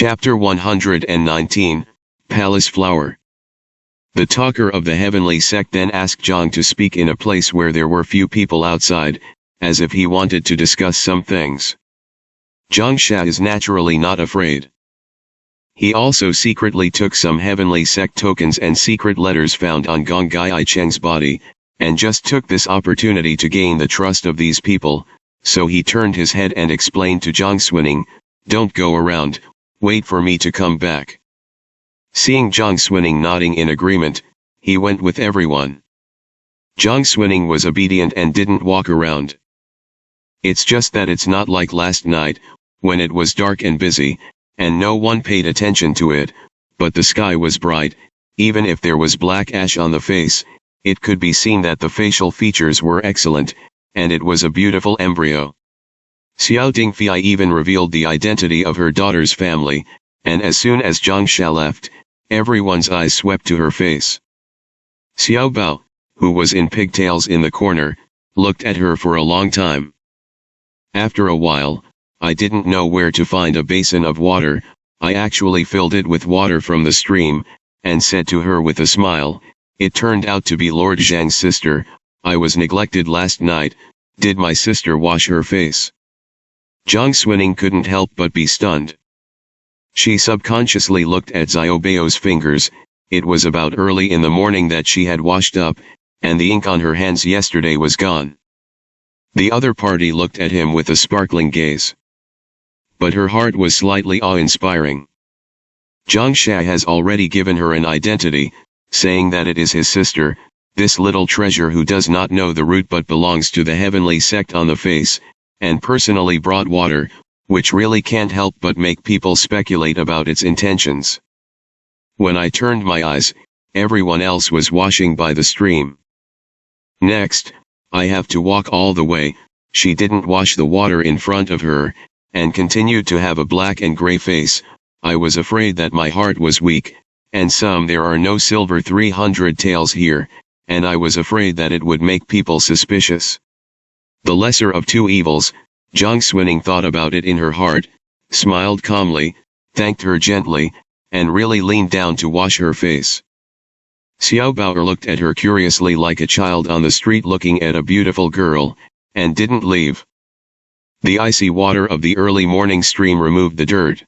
Chapter 119, Palace Flower. The talker of the heavenly sect then asked Zhang to speak in a place where there were few people outside, as if he wanted to discuss some things. Zhang Sha is naturally not afraid. He also secretly took some heavenly sect tokens and secret letters found on Gong Gai Cheng's body, and just took this opportunity to gain the trust of these people, so he turned his head and explained to Zhang Xuning, "Don't go around, wait for me to come back." Seeing Zhang Xuning nodding in agreement, he went with everyone. Zhang Xuning was obedient and didn't walk around. It's just that it's not like last night, when it was dark and busy, and no one paid attention to it, but the sky was bright. Even if there was black ash on the face, it could be seen that the facial features were excellent, and it was a beautiful embryo. Xiao Dingfei even revealed the identity of her daughter's family, and as soon as Zhang Sha left, everyone's eyes swept to her face. Xiao Bao, who was in pigtails in the corner, looked at her for a long time. After a while, "I didn't know where to find a basin of water, I actually filled it with water from the stream, and said to her with a smile, it turned out to be Lord Zhang's sister. I was neglected last night, did my sister wash her face?" Zhang Xuning couldn't help but be stunned. She subconsciously looked at Xiaobao's fingers. It was about early in the morning that she had washed up, and the ink on her hands yesterday was gone. The other party looked at him with a sparkling gaze. But her heart was slightly awe-inspiring. Zhang Sha has already given her an identity, saying that it is his sister, this little treasure who does not know the root but belongs to the heavenly sect on the face, and personally brought water, which really can't help but make people speculate about its intentions. When I turned my eyes, everyone else was washing by the stream. Next, I have to walk all the way. She didn't wash the water in front of her, and continued to have a black and gray face. I was afraid that my heart was weak, and there are no silver 300 taels here, and I was afraid that it would make people suspicious. The lesser of two evils. Zhang Xuning thought about it in her heart, smiled calmly, thanked her gently, and really leaned down to wash her face. Xiao Bao looked at her curiously like a child on the street looking at a beautiful girl, and didn't leave. The icy water of the early morning stream removed the dirt.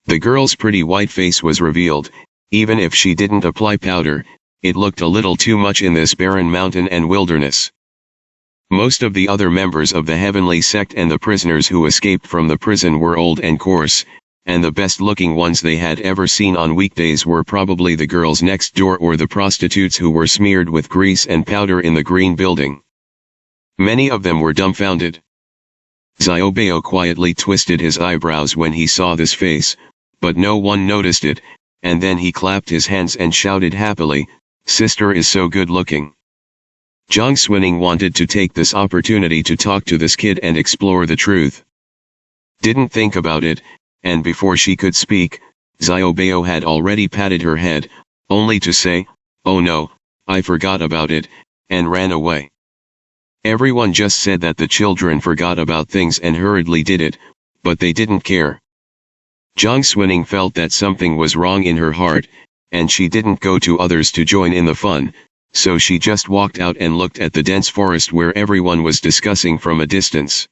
The girl's pretty white face was revealed. Even if she didn't apply powder, it looked a little too much in this barren mountain and wilderness. Most of the other members of the heavenly sect and the prisoners who escaped from the prison were old and coarse, and the best-looking ones they had ever seen on weekdays were probably the girls next door or the prostitutes who were smeared with grease and powder in the green building. Many of them were dumbfounded. Xiaobao quietly twisted his eyebrows when he saw this face, but no one noticed it, and then he clapped his hands and shouted happily, "Sister is so good-looking." Zhang Xuning wanted to take this opportunity to talk to this kid and explore the truth. Didn't think about it, and before she could speak, Xiaobao had already patted her head, only to say, "Oh no, I forgot about it," and ran away. Everyone just said that the children forgot about things and hurriedly did it, but they didn't care. Zhang Xuning felt that something was wrong in her heart, and she didn't go to others to join in the fun. So she just walked out and looked at the dense forest where everyone was discussing from a distance.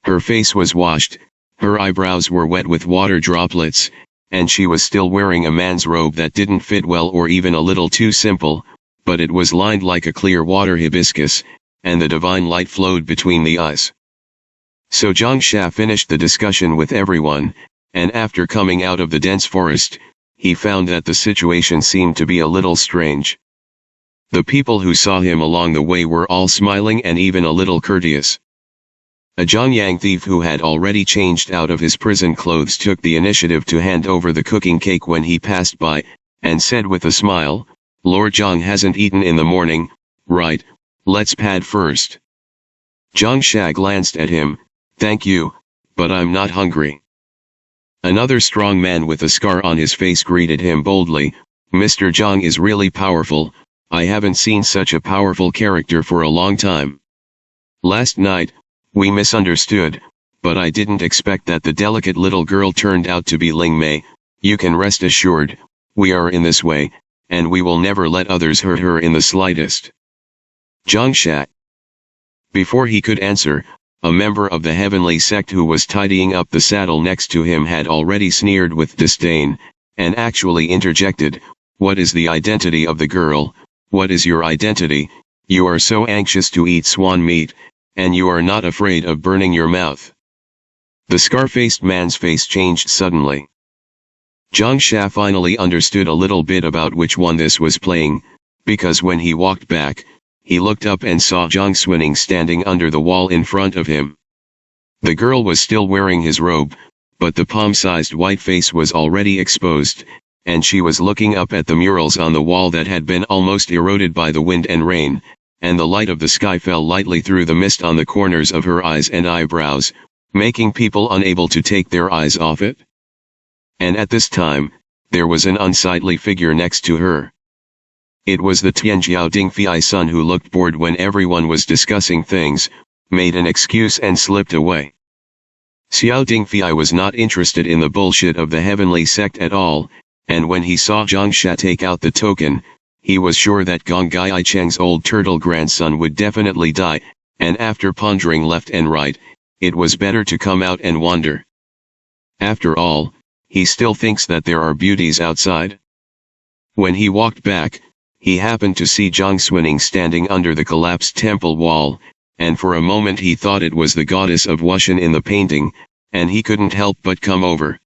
Her face was washed, her eyebrows were wet with water droplets, and she was still wearing a man's robe that didn't fit well or even a little too simple, but it was lined like a clear water hibiscus, and the divine light flowed between the eyes. So Zhang Sha finished the discussion with everyone, and after coming out of the dense forest, he found that the situation seemed to be a little strange. The people who saw him along the way were all smiling and even a little courteous. A Zhongyang thief who had already changed out of his prison clothes took the initiative to hand over the cooking cake when he passed by, and said with a smile, "Lord Zhang hasn't eaten in the morning, right? Let's pad first." Zhang Sha glanced at him, "Thank you, but I'm not hungry." Another strong man with a scar on his face greeted him boldly, "Mr. Zhang is really powerful. I haven't seen such a powerful character for a long time. Last night, we misunderstood, but I didn't expect that the delicate little girl turned out to be Ling Mei. You can rest assured, we are in this way, and we will never let others hurt her in the slightest. Zhang Sha. Before he could answer, a member of the heavenly sect who was tidying up the saddle next to him had already sneered with disdain, and actually interjected, "What is the identity of the girl? What is your identity? You are so anxious to eat swan meat, and you are not afraid of burning your mouth." The scar-faced man's face changed suddenly. Zhang Sha finally understood a little bit about which one this was playing, because when he walked back, he looked up and saw Zhang Xuning standing under the wall in front of him. The girl was still wearing his robe, but the palm-sized white face was already exposed, and she was looking up at the murals on the wall that had been almost eroded by the wind and rain, and the light of the sky fell lightly through the mist on the corners of her eyes and eyebrows, making people unable to take their eyes off it. And at this time, there was an unsightly figure next to her. It was the Tianjiao Dingfei's son, who looked bored when everyone was discussing things, made an excuse and slipped away. Xiao Dingfei was not interested in the bullshit of the heavenly sect at all, and when he saw Zhang Sha take out the token, he was sure that Gong Gai Cheng's old turtle grandson would definitely die, and after pondering left and right, it was better to come out and wander. After all, he still thinks that there are beauties outside. When he walked back, he happened to see Zhang Xuning standing under the collapsed temple wall, and for a moment he thought it was the goddess of Wushan in the painting, and he couldn't help but come over.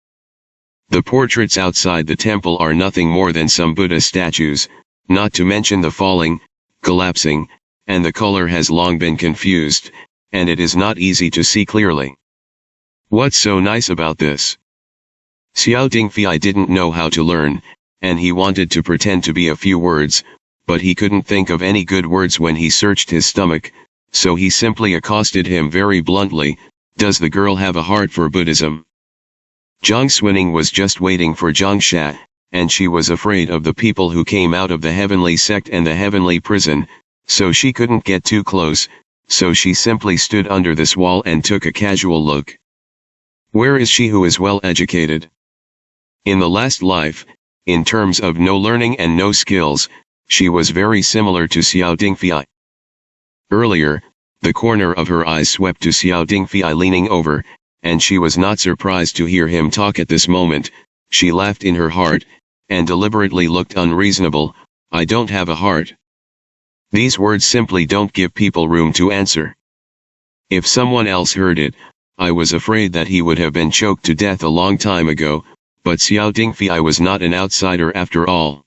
The portraits outside the temple are nothing more than some Buddha statues, not to mention the falling, collapsing, and the color has long been confused, and it is not easy to see clearly. What's so nice about this? Xiao Dingfei didn't know how to learn, and he wanted to pretend to be a few words, but he couldn't think of any good words when he searched his stomach, so he simply accosted him very bluntly, "Does the girl have a heart for Buddhism?" Zhang Xuning was just waiting for Zhang Sha, and she was afraid of the people who came out of the heavenly sect and the heavenly prison, so she couldn't get too close, so she simply stood under this wall and took a casual look. Where is she who is well educated? In the last life, in terms of no learning and no skills, she was very similar to Xiao Dingfei. Earlier, the corner of her eyes swept to Xiao Dingfei leaning over, and she was not surprised to hear him talk at this moment. She laughed in her heart, and deliberately looked unreasonable. "I don't have a heart." These words simply don't give people room to answer. If someone else heard it, I was afraid that he would have been choked to death a long time ago, but Xiao Dingfei was not an outsider after all.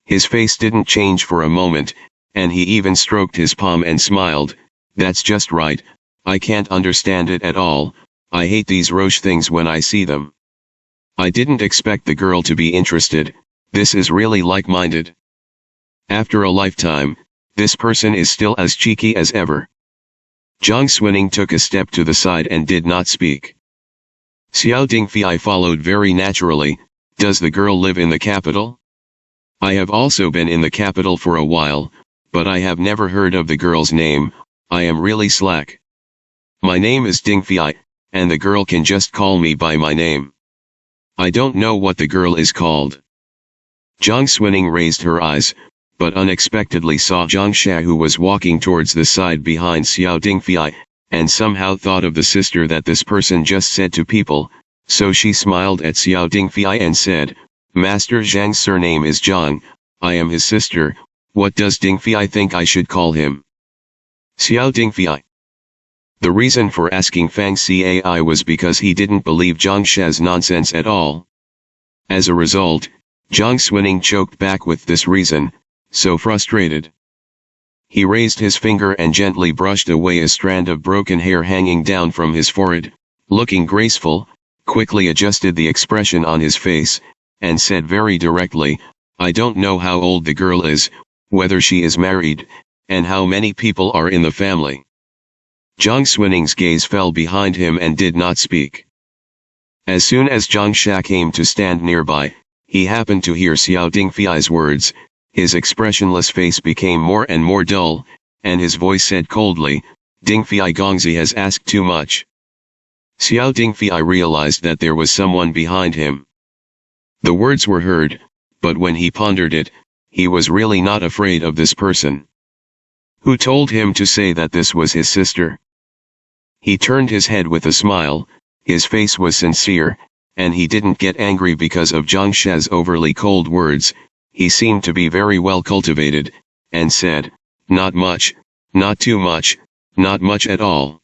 His face didn't change for a moment, and he even stroked his palm and smiled. "That's just right, I can't understand it at all. I hate these roche things when I see them. I didn't expect the girl to be interested. This is really like-minded. After a lifetime, this person is still as cheeky as ever." Zhang Xuning took a step to the side and did not speak. Xiao Dingfei followed very naturally. "Does the girl live in the capital?" "I have also been in the capital for a while, but I have never heard of the girl's name. I am really slack. My name is Dingfei, and the girl can just call me by my name. I don't know what the girl is called." Zhang Xuning raised her eyes, but unexpectedly saw Zhang Sha, who was walking towards the side behind Xiao Dingfei, and somehow thought of the sister that this person just said to people, so she smiled at Xiao Dingfei and said, "Master Zhang's surname is Zhang, I am his sister, what does Dingfei think I should call him?" Xiao Dingfei. The reason for asking Fang Cai was because he didn't believe Zhang Sha's nonsense at all. As a result, Zhang Xuning choked back with this reason, so frustrated. He raised his finger and gently brushed away a strand of broken hair hanging down from his forehead, looking graceful, quickly adjusted the expression on his face, and said very directly, "I don't know how old the girl is, whether she is married, and how many people are in the family." Zhang Xunning's gaze fell behind him and did not speak. As soon as Zhang Sha came to stand nearby, he happened to hear Xiao Dingfei's words. His expressionless face became more and more dull, and his voice said coldly, "Dingfei Gongzi has asked too much. Xiao Dingfei realized that there was someone behind him. The words were heard, but when he pondered it, he was really not afraid of this person. Who told him to say that this was his sister? He turned his head with a smile, his face was sincere, and he didn't get angry because of Zhang She's overly cold words. He seemed to be very well cultivated, and said, "Not much, not too much, not much at all.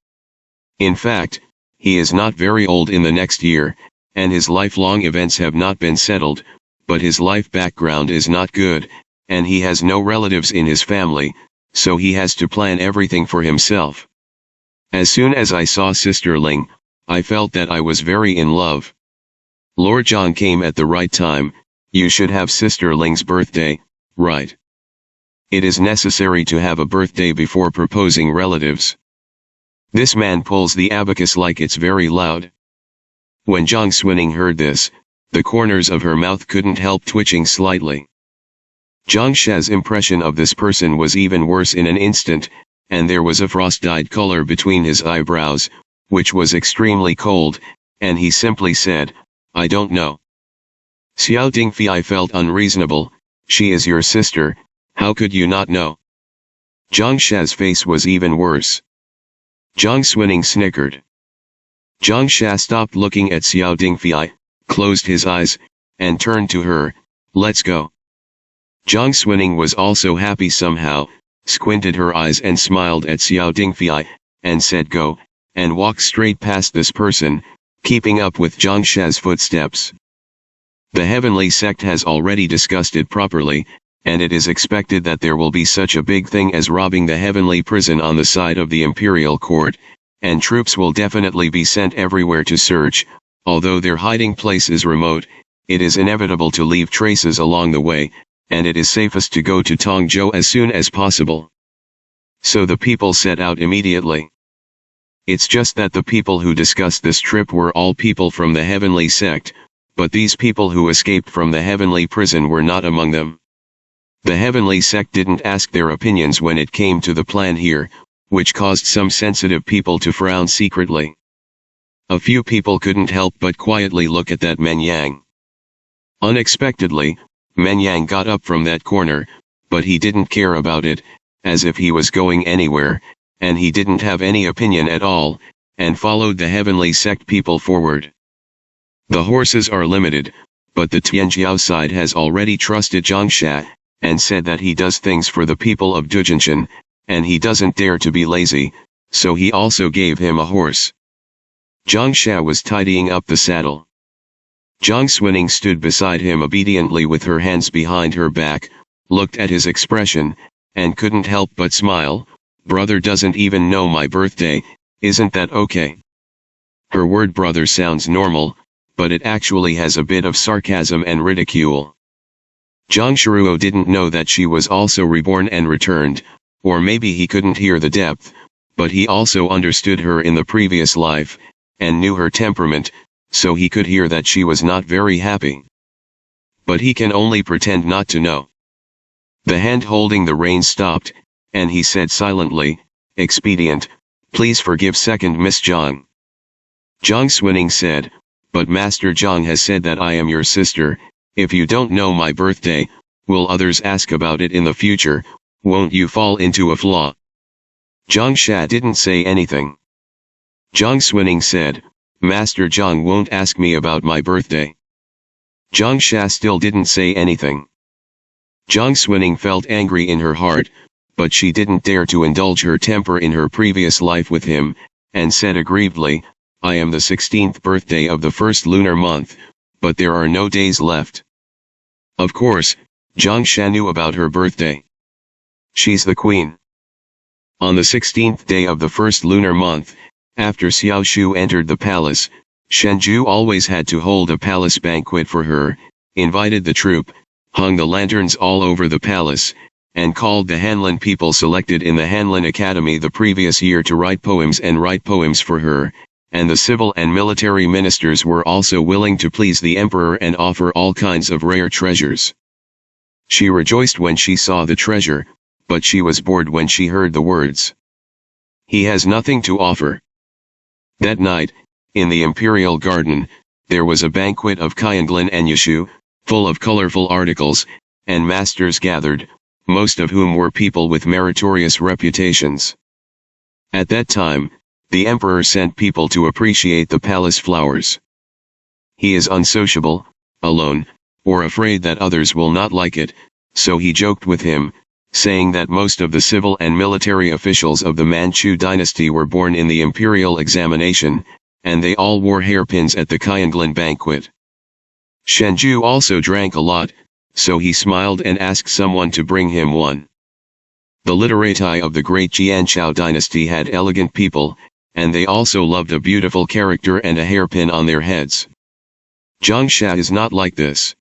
In fact, he is not very old in the next year, and his lifelong events have not been settled, but his life background is not good, and he has no relatives in his family, so he has to plan everything for himself. As soon as I saw Sister Ling, I felt that I was very in love. Lord Zhang came at the right time. You should have Sister Ling's birthday, right? It is necessary to have a birthday before proposing relatives." This man pulls the abacus like it's very loud. When Zhang Xuning heard this, the corners of her mouth couldn't help twitching slightly. Zhang She's impression of this person was even worse in an instant, and there was a frost-dyed color between his eyebrows, which was extremely cold, and he simply said, "I don't know." Xiao Dingfei felt unreasonable. "She is your sister, how could you not know?" Zhang She's face was even worse. Zhang Xuning snickered. Zhang She stopped looking at Xiao Dingfei, closed his eyes, and turned to her, "Let's go." Zhang Xuning was also happy somehow, squinted her eyes and smiled at Xiao Dingfei, and said go, and walked straight past this person, keeping up with Zhang She's footsteps. The heavenly sect has already discussed it properly, and it is expected that there will be such a big thing as robbing the heavenly prison on the side of the imperial court, and troops will definitely be sent everywhere to search. Although their hiding place is remote, it is inevitable to leave traces along the way, and it is safest to go to Tongzhou as soon as possible. So the people set out immediately. It's just that the people who discussed this trip were all people from the heavenly sect, but these people who escaped from the heavenly prison were not among them. The heavenly sect didn't ask their opinions when it came to the plan here, which caused some sensitive people to frown secretly. A few people couldn't help but quietly look at that Menyang. Unexpectedly, Menyang got up from that corner, but he didn't care about it, as if he was going anywhere, and he didn't have any opinion at all, and followed the heavenly sect people forward. The horses are limited, but the Tianjiao side has already trusted Zhang She, and said that he does things for the people of Dujinshan, and he doesn't dare to be lazy, so he also gave him a horse. Zhang She was tidying up the saddle. Zhang Xuning stood beside him obediently with her hands behind her back, looked at his expression, and couldn't help but smile. "Brother doesn't even know my birthday, isn't that okay?" Her word brother sounds normal, but it actually has a bit of sarcasm and ridicule. Zhang Shuruo didn't know that she was also reborn and returned, or maybe he couldn't hear the depth, but he also understood her in the previous life, and knew her temperament, so he could hear that she was not very happy. But he can only pretend not to know. The hand holding the reins stopped, and he said silently, "Expedient, please forgive second Miss Zhang." Zhang Xuning said, "But Master Zhang has said that I am your sister. If you don't know my birthday, will others ask about it in the future? Won't you fall into a flaw?" Zhang She didn't say anything. Zhang Xuning said, "Master Zhang won't ask me about my birthday." Zhang She still didn't say anything. Zhang Xuning felt angry in her heart, but she didn't dare to indulge her temper in her previous life with him, and said aggrievedly, "I am the 16th birthday of the first lunar month, but there are no days left." Of course, Zhang She knew about her birthday. She's the queen. On the 16th day of the first lunar month, after Xiao Shu entered the palace, Shenju always had to hold a palace banquet for her, invited the troupe, hung the lanterns all over the palace, and called the Hanlin people selected in the Hanlin Academy the previous year to write poems for her, and the civil and military ministers were also willing to please the emperor and offer all kinds of rare treasures. She rejoiced when she saw the treasure, but she was bored when she heard the words. "He has nothing to offer." That night, in the imperial garden, there was a banquet of Kyanglin and Yashu, full of colorful articles, and masters gathered, most of whom were people with meritorious reputations. At that time, the emperor sent people to appreciate the palace flowers. He is unsociable, alone, or afraid that others will not like it, so he joked with him, saying that most of the civil and military officials of the Manchu dynasty were born in the imperial examination, and they all wore hairpins at the Kyanglin banquet. Shenju also drank a lot, so he smiled and asked someone to bring him one. The literati of the great Jianchao dynasty had elegant people, and they also loved a beautiful character and a hairpin on their heads. Zhang Xia is not like this.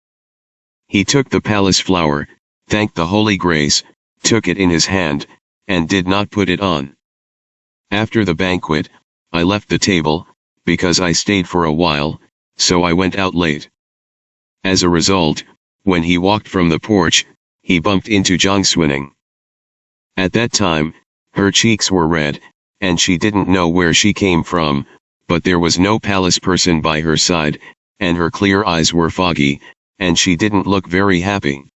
He took the palace flower, thanked the Holy Grace, took it in his hand, and did not put it on. After the banquet, I left the table, because I stayed for a while, so I went out late. As a result, when he walked from the porch, he bumped into Zhang Xuning. At that time, her cheeks were red, and she didn't know where she came from, but there was no palace person by her side, and her clear eyes were foggy, and she didn't look very happy.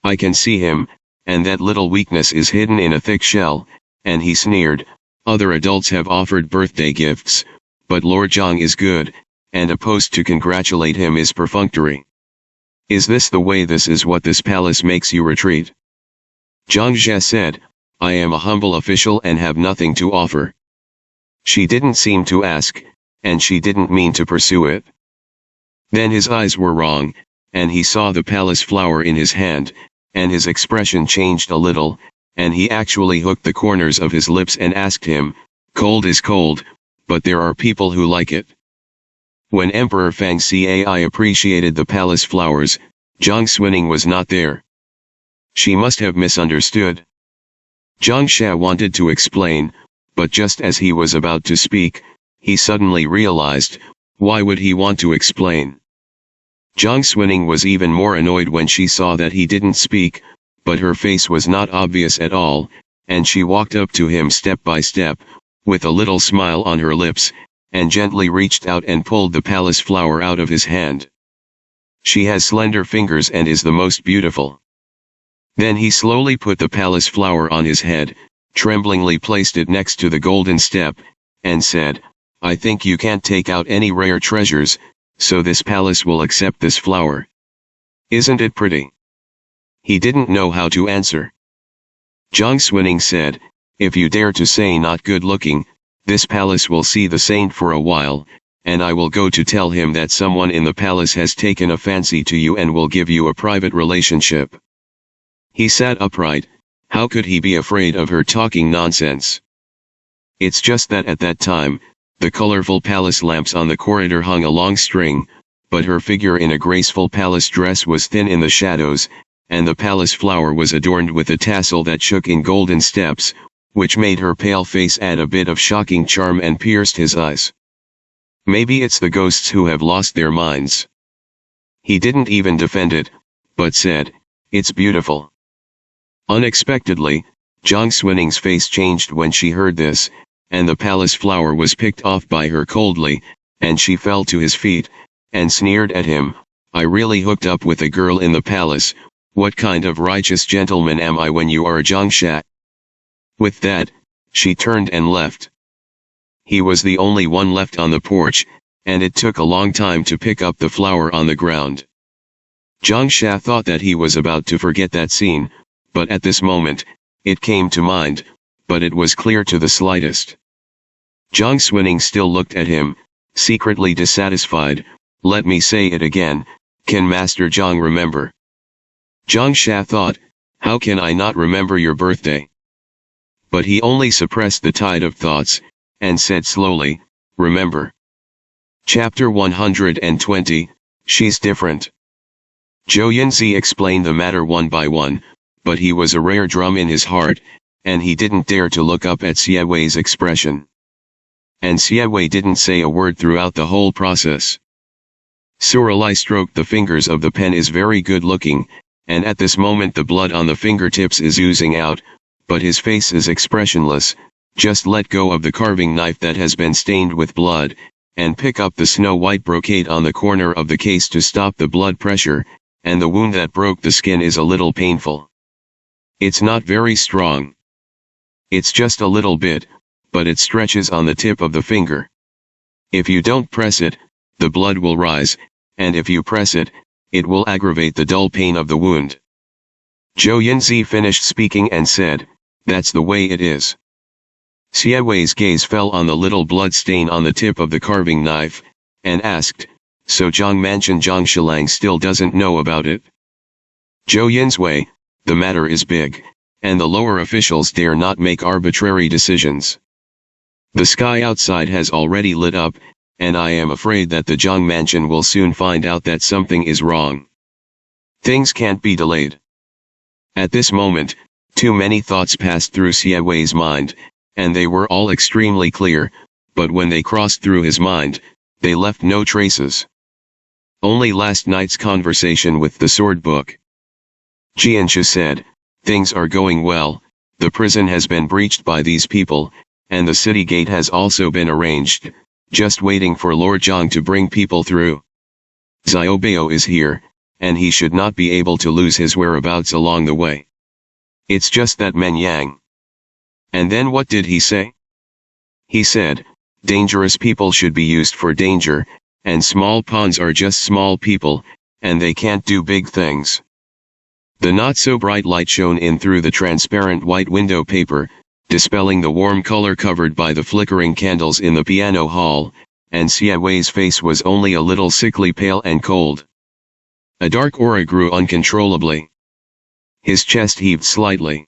I can see him, and that little weakness is hidden in a thick shell, and he sneered, other adults have offered birthday gifts, but Lord Zhang is good, and a post to congratulate him is perfunctory. Is this the way? This is what this palace makes you retreat? Zhang Jie said, I am a humble official and have nothing to offer. She didn't seem to ask, and she didn't mean to pursue it. Then his eyes were wrong, and he saw the palace flower in his hand, and his expression changed a little, and he actually hooked the corners of his lips and asked him, cold is cold, but there are people who like it. When Emperor Fang Cai appreciated the palace flowers, Zhang Xuning was not there. She must have misunderstood. Zhang Xia wanted to explain, but just as he was about to speak, he suddenly realized, why would he want to explain? Zhang Xuning was even more annoyed when she saw that he didn't speak, but her face was not obvious at all, and she walked up to him step by step, with a little smile on her lips, and gently reached out and pulled the palace flower out of his hand. She has slender fingers and is the most beautiful. Then he slowly put the palace flower on his head, tremblingly placed it next to the golden step, and said, I think you can't take out any rare treasures, so this palace will accept this flower. Isn't it pretty? He didn't know how to answer. Zhang Xuning said, if you dare to say not good looking, this palace will see the saint for a while, and I will go to tell him that someone in the palace has taken a fancy to you and will give you a private relationship. He sat upright. How could he be afraid of her talking nonsense? It's just that at that time, the colorful palace lamps on the corridor hung a long string, but her figure in a graceful palace dress was thin in the shadows, and the palace flower was adorned with a tassel that shook in golden steps, which made her pale face add a bit of shocking charm and pierced his eyes. Maybe it's the ghosts who have lost their minds. He didn't even defend it, but said, it's beautiful. Unexpectedly, Zhang Xuaning's face changed when she heard this, and the palace flower was picked off by her coldly, and she fell to his feet, and sneered at him, I really hooked up with a girl in the palace, what kind of righteous gentleman am I when you are a Zhang Xia? With that, she turned and left. He was the only one left on the porch, and it took a long time to pick up the flower on the ground. Zhang Xia thought that he was about to forget that scene, but at this moment, it came to mind, but it was clear to the slightest. Zhang Xuning still looked at him, secretly dissatisfied. Let me say it again, can Master Zhang remember? Zhang Xia thought, how can I not remember your birthday? But he only suppressed the tide of thoughts, and said slowly, remember. Chapter 120, She's Different. Zhou Yunzi explained the matter one by one, but he was a rare drum in his heart, and he didn't dare to look up at Xie Wei's expression. And Xie Wei didn't say a word throughout the whole process. Suralai stroked the fingers of the pen is very good looking, and at this moment the blood on the fingertips is oozing out, but his face is expressionless, just let go of the carving knife that has been stained with blood, and pick up the snow-white brocade on the corner of the case to stop the blood pressure, and the wound that broke the skin is a little painful. It's not very strong. It's just a little bit, but it stretches on the tip of the finger. If you don't press it, the blood will rise, and if you press it, it will aggravate the dull pain of the wound. Zhou Yunzi finished speaking and said, "That's the way it is." Xie Wei's gaze fell on the little blood stain on the tip of the carving knife, and asked, "So Zhang Manchen Zhang Shilang still doesn't know about it?" Zhou Yunzi, "The matter is big, and the lower officials dare not make arbitrary decisions. The sky outside has already lit up, and I am afraid that the Zhang Mansion will soon find out that something is wrong. Things can't be delayed." At this moment, too many thoughts passed through Xie Wei's mind, and they were all extremely clear, but when they crossed through his mind, they left no traces. Only last night's conversation with the sword book. Jianshu said, "Things are going well, the prison has been breached by these people, and the city gate has also been arranged, just waiting for Lord Zhang to bring people through. Xiaobao is here, and he should not be able to lose his whereabouts along the way. It's just that Men Yang." And then what did he say? He said, "Dangerous people should be used for danger, and small pawns are just small people, and they can't do big things." The not-so-bright light shone in through the transparent white window paper, dispelling the warm color covered by the flickering candles in the piano hall, and Xie Wei's face was only a little sickly pale and cold. A dark aura grew uncontrollably. His chest heaved slightly.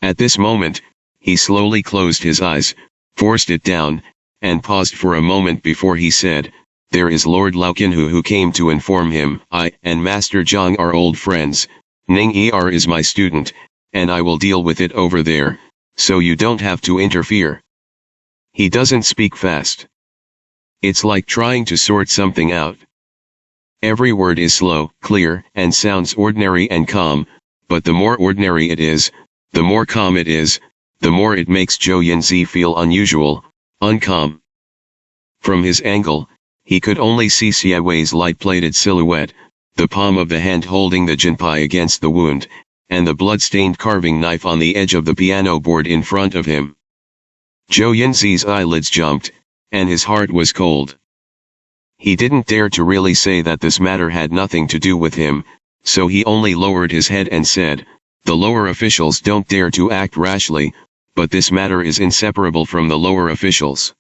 At this moment, he slowly closed his eyes, forced it down, and paused for a moment before he said, "There is Lord Laukinhu who came to inform him. I and Master Zhang are old friends. Ning Er is my student, and I will deal with it over there, so you don't have to interfere." He doesn't speak fast. It's like trying to sort something out. Every word is slow, clear, and sounds ordinary and calm, but the more ordinary it is, the more calm it is, the more it makes Zhou Yunzi feel unusual, uncalm. From his angle, he could only see Xie Wei's light-plated silhouette, the palm of the hand holding the jinpai against the wound, and the blood-stained carving knife on the edge of the piano board in front of him. Zhou Yunzi's eyelids jumped, and his heart was cold. He didn't dare to really say that this matter had nothing to do with him, so he only lowered his head and said, "The lower officials don't dare to act rashly, but this matter is inseparable from the lower officials."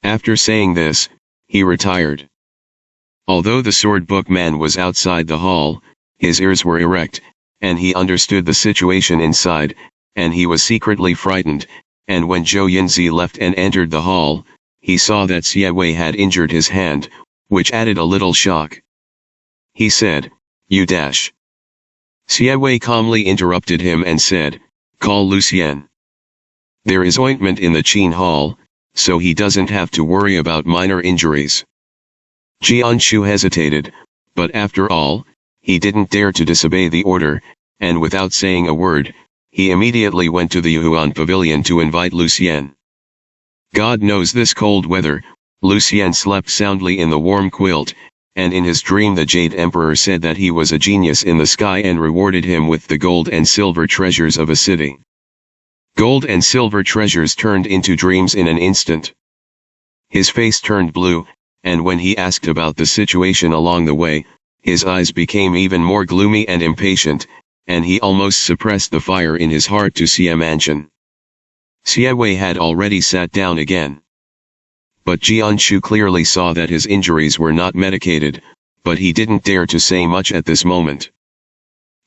After saying this, he retired. Although the sword book man was outside the hall, his ears were erect, and he understood the situation inside, and he was secretly frightened, and when Zhou Yunzi left and entered the hall, he saw that Xie Wei had injured his hand, which added a little shock. He said, "You dash." Xie Wei calmly interrupted him and said, "Call Lucien. There is ointment in the Qin hall, so he doesn't have to worry about minor injuries." Jianshu hesitated, but after all, he didn't dare to disobey the order, and without saying a word, he immediately went to the Yuan pavilion to invite Lucien. God knows this cold weather, Lucien slept soundly in the warm quilt, and in his dream the Jade Emperor said that he was a genius in the sky and rewarded him with the gold and silver treasures of a city. Gold and silver treasures turned into dreams in an instant. His face turned blue, and when he asked about the situation along the way, his eyes became even more gloomy and impatient, and he almost suppressed the fire in his heart to see a mansion. Xie Wei had already sat down again. But Jianshu clearly saw that his injuries were not medicated, but he didn't dare to say much at this moment.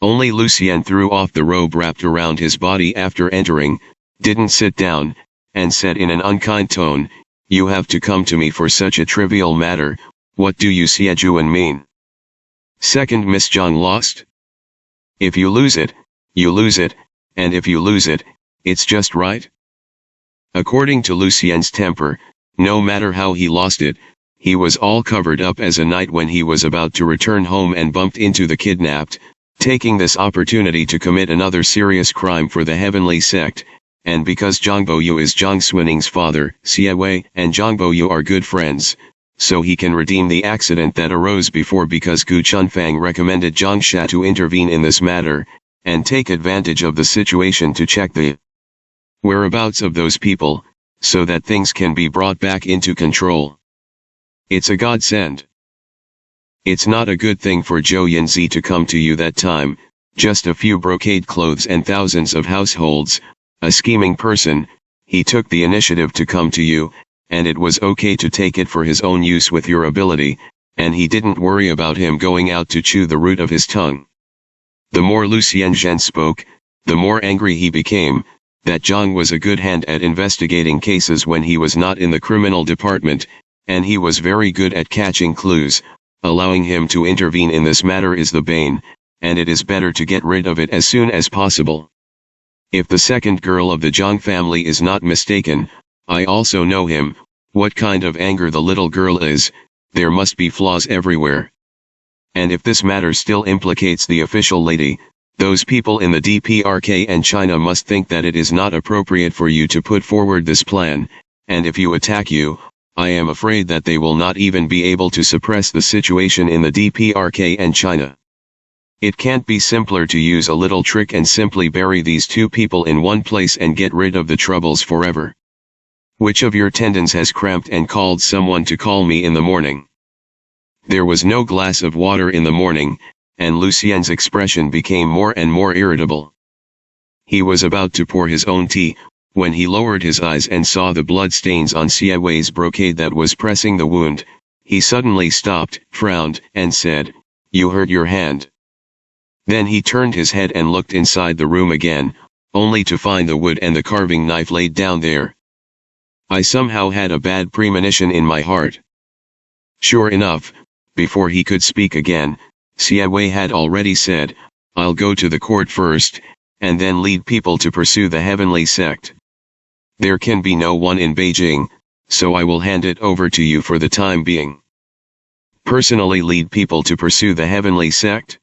Only Lucien threw off the robe wrapped around his body after entering, didn't sit down, and said in an unkind tone, "You have to come to me for such a trivial matter. What do you Xiejuan mean? Second Miss Zhang lost? If you lose it, you lose it, and if you lose it, it's just right." According to Lucien's temper, no matter how he lost it, he was all covered up as a knight when he was about to return home and bumped into the kidnapped, taking this opportunity to commit another serious crime for the heavenly sect, and because Zhang Boyu is Zhang Xuaning's father, Xie Wei and Zhang Boyu are good friends, so he can redeem the accident that arose before because Gu Chunfang recommended Zhang Xia to intervene in this matter, and take advantage of the situation to check the whereabouts of those people, so that things can be brought back into control. It's a godsend. It's not a good thing for Zhou Yanzi to come to you that time, just a few brocade clothes and thousands of households, a scheming person. He took the initiative to come to you, and it was okay to take it for his own use with your ability, and he didn't worry about him going out to chew the root of his tongue. The more Lu Xianzhen spoke, the more angry he became, that Zhang was a good hand at investigating cases when he was not in the criminal department, and he was very good at catching clues. Allowing him to intervene in this matter is the bane, and it is better to get rid of it as soon as possible. If the second girl of the Zhang family is not mistaken, I also know him. What kind of anger the little girl is, there must be flaws everywhere. And if this matter still implicates the official lady, those people in the DPRK and China must think that it is not appropriate for you to put forward this plan, and if you attack you, I am afraid that they will not even be able to suppress the situation in the DPRK and China. It can't be simpler to use a little trick and simply bury these two people in one place and get rid of the troubles forever. Which of your tendons has cramped and called someone to call me in the morning? There was no glass of water in the morning, and Lucien's expression became more and more irritable. He was about to pour his own tea, when he lowered his eyes and saw the blood stains on Xie Wei's brocade that was pressing the wound. He suddenly stopped, frowned, and said, "You hurt your hand." Then he turned his head and looked inside the room again, only to find the wood and the carving knife laid down there. I somehow had a bad premonition in my heart. Sure enough, before he could speak again, Xie Wei had already said, "I'll go to the court first, and then lead people to pursue the heavenly sect. There can be no one in Beijing, so I will hand it over to you for the time being." Personally lead people to pursue the heavenly sect?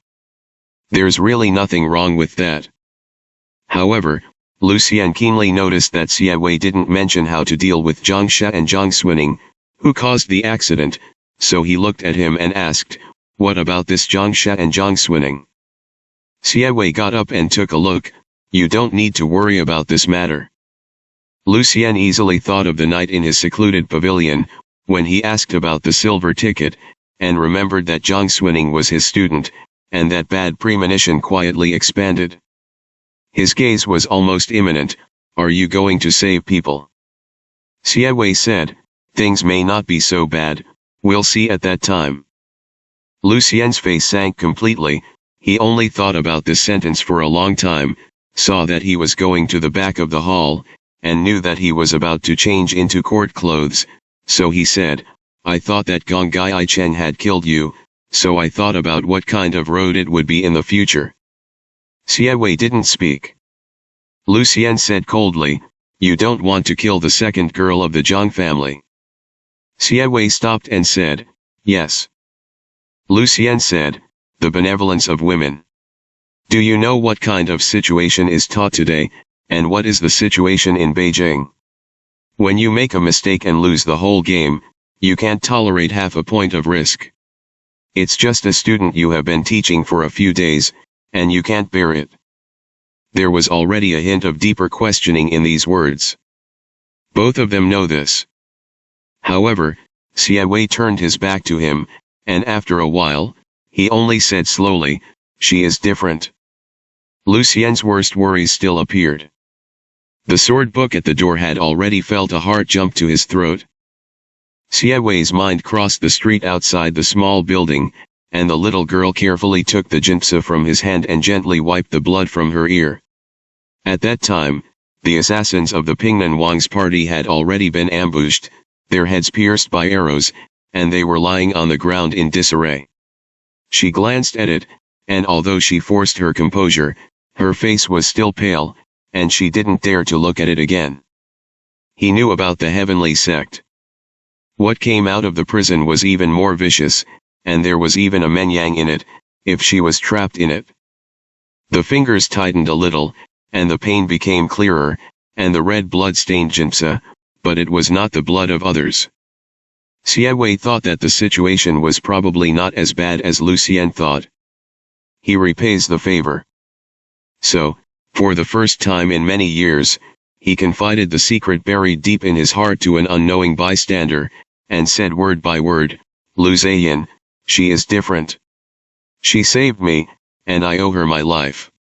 There's really nothing wrong with that. However, Lucien keenly noticed that Xie Wei didn't mention how to deal with Zhang Xia and Zhang Xuaning, who caused the accident, so he looked at him and asked, "What about this Zhang Xia and Zhang Xuaning?" Xie Wei got up and took a look. "You don't need to worry about this matter." Lucien easily thought of the night in his secluded pavilion, when he asked about the silver ticket, and remembered that Zhang Xuaning was his student, and that bad premonition quietly expanded. His gaze was almost imminent. "Are you going to save people?" Xie Wei said, "Things may not be so bad, we'll see at that time." Lucien's face sank completely. He only thought about this sentence for a long time, saw that he was going to the back of the hall, and knew that he was about to change into court clothes, so he said, "I thought that Gong Gai Cheng had killed you, so I thought about what kind of road it would be in the future." Xie Wei didn't speak. Lucien said coldly, "You don't want to kill the second girl of the Zhang family?" Xie Wei stopped and said, "Yes." Lucien said, "The benevolence of women. Do you know what kind of situation is taught today, and what is the situation in Beijing? When you make a mistake and lose the whole game, you can't tolerate half a point of risk. It's just a student you have been teaching for a few days, and you can't bear it." There was already a hint of deeper questioning in these words. Both of them know this. However, Xie Wei turned his back to him, and after a while, he only said slowly, "She is different." Lucien's worst worries still appeared. The sword book at the door had already felt a heart jump to his throat. Xie Wei's mind crossed the street outside the small building, and the little girl carefully took the jianzi from his hand and gently wiped the blood from her ear. At that time, the assassins of the Pingnan Wang's party had already been ambushed, their heads pierced by arrows, and they were lying on the ground in disarray. She glanced at it, and although she forced her composure, her face was still pale, and she didn't dare to look at it again. He knew about the heavenly sect. What came out of the prison was even more vicious, and there was even a menyang in it, if she was trapped in it. The fingers tightened a little, and the pain became clearer, and the red blood stained Jinpsa, but it was not the blood of others. Xie thought that the situation was probably not as bad as Lucien thought. He repays the favor. So, for the first time in many years, he confided the secret buried deep in his heart to an unknowing bystander, and said word by word, "Lu Ziyan, she is different. She saved me, and I owe her my life."